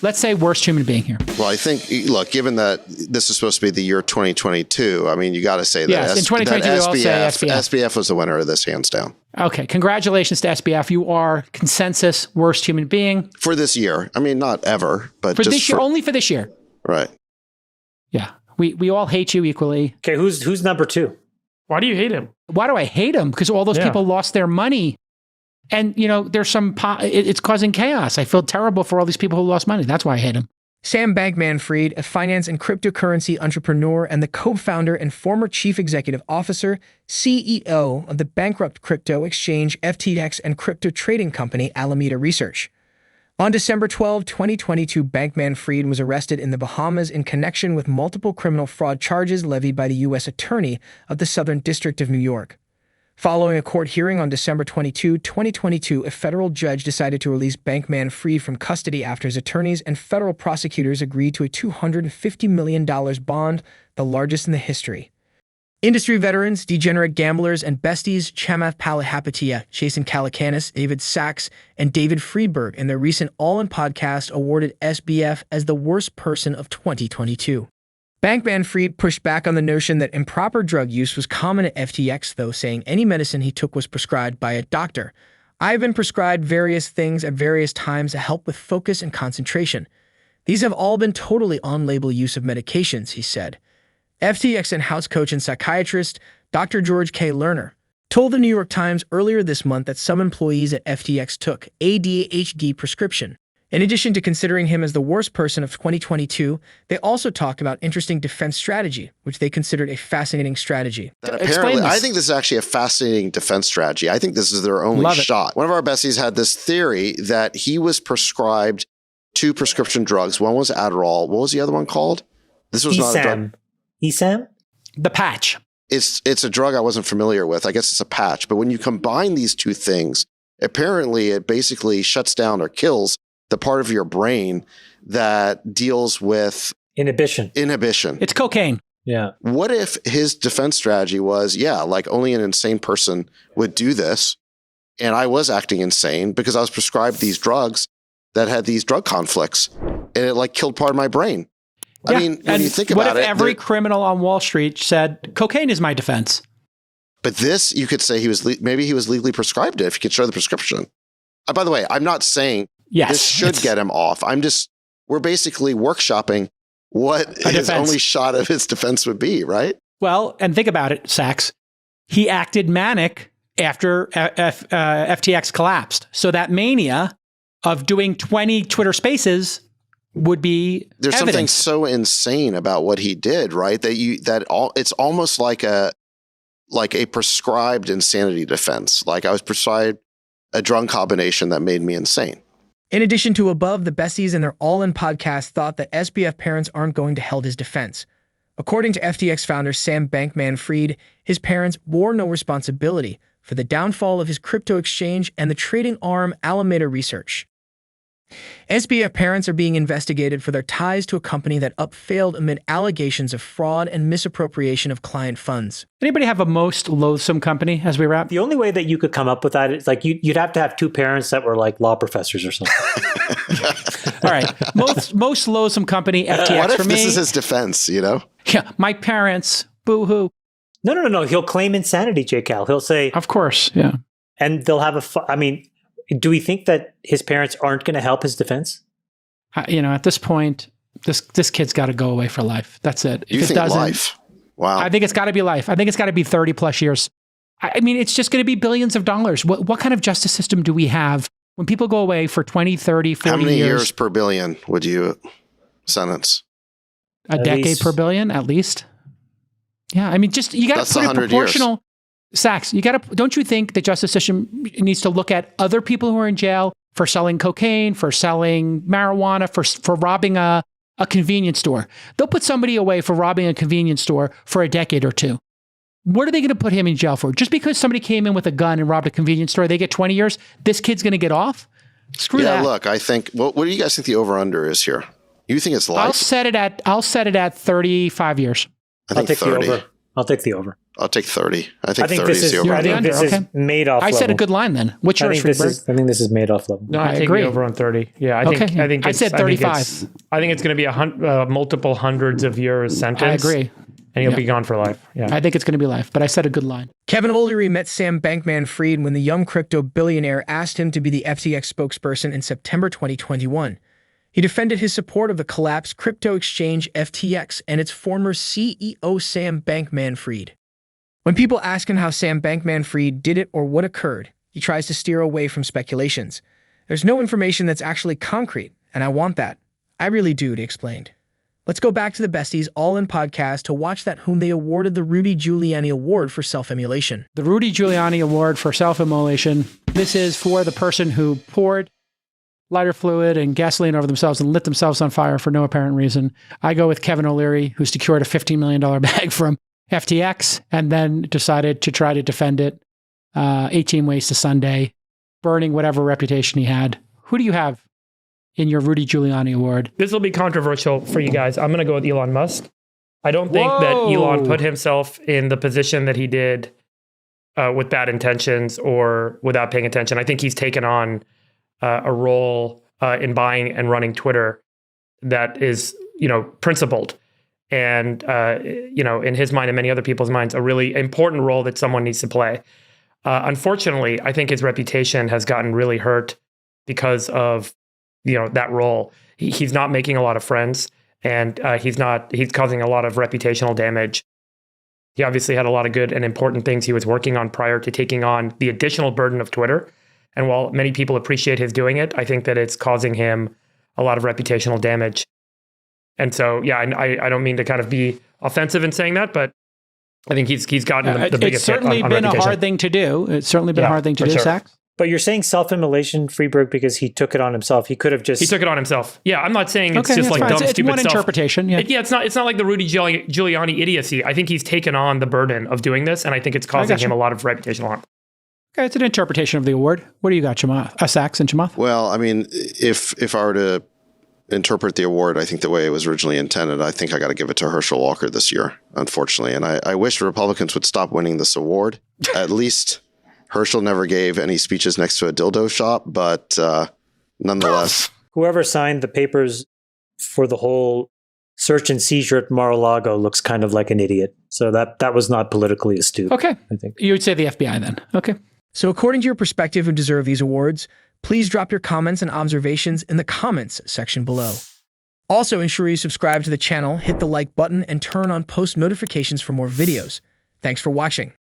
let's say worst human being here. Well, I think, look, given that this is supposed to be the year 2022, I mean, you got to say that, yes, in 2022, that I'll say SBF. SBF was the winner of this, hands down. Okay, congratulations to SBF. You are consensus worst human being. For this year. I mean, not ever, but for just this year, only for this year. Right. Yeah, we all hate you equally. Okay, who's number 2? Why do you hate him? Why do I hate him? Because all those people lost their money. And, you know, there's some, it's causing chaos. I feel terrible for all these people who lost money. That's why I hate him. Sam Bankman-Fried, a finance and cryptocurrency entrepreneur and the co-founder and former chief executive officer, CEO of the bankrupt crypto exchange FTX and crypto trading company Alameda Research. On December 12, 2022, Bankman-Fried was arrested in the Bahamas in connection with multiple criminal fraud charges levied by the U.S. Attorney of the Southern District of New York. Following a court hearing on December 22, 2022, a federal judge decided to release Bankman-Fried from custody after his attorneys and federal prosecutors agreed to a $250 million bond, the largest in the history. Industry veterans, degenerate gamblers, and besties Chamath Palihapitiya, Jason Calacanis, David Sachs, and David Friedberg in their recent All In podcast awarded SBF as the worst person of 2022. Bankman-Fried pushed back on the notion that improper drug use was common at FTX, though, saying any medicine he took was prescribed by a doctor. I have been prescribed various things at various times to help with focus and concentration. These have all been totally on-label use of medications, he said. FTX in-house coach and psychiatrist Dr. George K. Lerner told the New York Times earlier this month that some employees at FTX took ADHD prescription. In addition to considering him as the worst person of 2022, they also talked about interesting defense strategy, which they considered a fascinating strategy. Apparently, I think this is actually a fascinating defense strategy. I think this is their only shot. One of our besties had this theory that he was prescribed 2 prescription drugs. One was Adderall. What was the other one called? This was not a drug. ESAM? The patch. It's a drug I wasn't familiar with. I guess it's a patch. But when you combine these 2 things, apparently it basically shuts down or kills the part of your brain that deals with inhibition. It's cocaine. Yeah. What if his defense strategy was, like only an insane person would do this, and I was acting insane because I was prescribed these drugs that had these drug conflicts, and it like killed part of my brain. Yeah. I mean, when you think about it, what if every criminal on Wall Street said cocaine is my defense? But this, you could say maybe he was legally prescribed it if you could show the prescription. By the way, I'm not saying this should get him off. We're basically workshopping what his only shot of his defense would be, right? Well, and think about it, Sachs. He acted manic after FTX collapsed. So that mania of doing 20 Twitter spaces would be there's evidence. Something so insane about what he did, right? It's almost like a prescribed insanity defense. Like I was prescribed a drug combination that made me insane. In addition to above, the besties in their All In podcast thought that SBF parents aren't going to hold his defense. According to FTX founder Sam Bankman-Fried, his parents bore no responsibility for the downfall of his crypto exchange and the trading arm Alameda Research. SBF parents are being investigated for their ties to a company that failed amid allegations of fraud and misappropriation of client funds. Anybody have a most loathsome company as we wrap? The only way that you could come up with that is like you'd have to have 2 parents that were like law professors or something. All right. Most loathsome company, FTX what if for me. This is his defense, you know? Yeah. My parents, boo-hoo. No. He'll claim insanity, J. Cal. He'll say... Of course, yeah. And they'll have do we think that his parents aren't going to help his defense? At this point, this kid's got to go away for life. That's it. You think life? Wow. I think it's got to be life. I think it's got to be 30 plus years. I mean, it's just going to be billions of dollars. What kind of justice system do we have when people go away for 20, 30, 40 years? How many years per billion would you sentence? A decade per billion, at least. Yeah, I mean, you got to put it proportional. Years. Sachs, don't you think the justice system needs to look at other people who are in jail for selling cocaine, for selling marijuana, for robbing a convenience store? They'll put somebody away for robbing a convenience store for a decade or 2. What are they going to put him in jail for? Just because somebody came in with a gun and robbed a convenience store, they get 20 years? This kid's going to get off? Screw that. Yeah, look, I think, what do you guys think the over-under is here? You think it's life? I'll set it at 35 years. I think 30. I'll take the over. I'll take 30. I think 30 this is the over. I think this is Madoff I said a good line then. What's yours, Friedberg? I think this is Madoff level. No, I agree. Over on 30. Yeah, I think I said 35. I think it's going to be multiple hundreds of years sentence. I agree. And he'll be gone for life. Yeah. I think it's going to be life, but I said a good line. Kevin O'Leary met Sam Bankman-Fried when the young crypto billionaire asked him to be the FTX spokesperson in September 2021. He defended his support of the collapsed crypto exchange FTX and its former CEO Sam Bankman-Fried. When people ask him how Sam Bankman-Fried did it or what occurred, he tries to steer away from speculations. There's no information that's actually concrete, and I want that. I really do, he explained. Let's go back to the Besties All-In podcast to watch that whom they awarded the Rudy Giuliani Award for self-emulation. The Rudy Giuliani Award for self-immolation. This is for the person who poured lighter fluid and gasoline over themselves and lit themselves on fire for no apparent reason. I go with Kevin O'Leary, who secured a $15 million bag from FTX and then decided to try to defend it 18 ways to Sunday, burning whatever reputation he had. Who do you have in your Rudy Giuliani Award? This will be controversial for you guys. I'm going to go with Elon Musk. I don't think that Elon put himself in the position that he did with bad intentions or without paying attention. I think he's taken on a role in buying and running Twitter that is, principled. And, in his mind and many other people's minds, a really important role that someone needs to play. Unfortunately, I think his reputation has gotten really hurt because of, that role. He's not making a lot of friends, and he's causing a lot of reputational damage. He obviously had a lot of good and important things he was working on prior to taking on the additional burden of Twitter. And while many people appreciate his doing it, I think that it's causing him a lot of reputational damage. And so, I don't mean to kind of be offensive in saying that, but I think he's gotten the biggest hit on reputation. It's certainly been a hard thing to do. It's certainly been a hard thing to do, sure. Sachs. But you're saying self-immolation, Friedberg, because he took it on himself. He could have just... He took it on himself. Yeah, I'm not saying it's just like dumb, stupid stuff. It's one interpretation, yeah. It's not like the Rudy Giuliani idiocy. I think he's taken on the burden of doing this, and I think it's causing him a lot of reputational harm. Okay, it's an interpretation of the award. What do you got, Chamath? Sachs and Chamath? Well, I mean, if I were to interpret the award, I think the way it was originally intended, I think I got to give it to Herschel Walker this year, unfortunately. And I wish Republicans would stop winning this award. At least Herschel never gave any speeches next to a dildo shop, but nonetheless. Whoever signed the papers for the whole search and seizure at Mar-a-Lago looks kind of like an idiot. So that was not politically astute. Okay. I think. You would say the FBI then. Okay. So according to your perspective who deserve these awards, please drop your comments and observations in the comments section below. Also, ensure you subscribe to the channel, hit the like button, and turn on post notifications for more videos. Thanks for watching.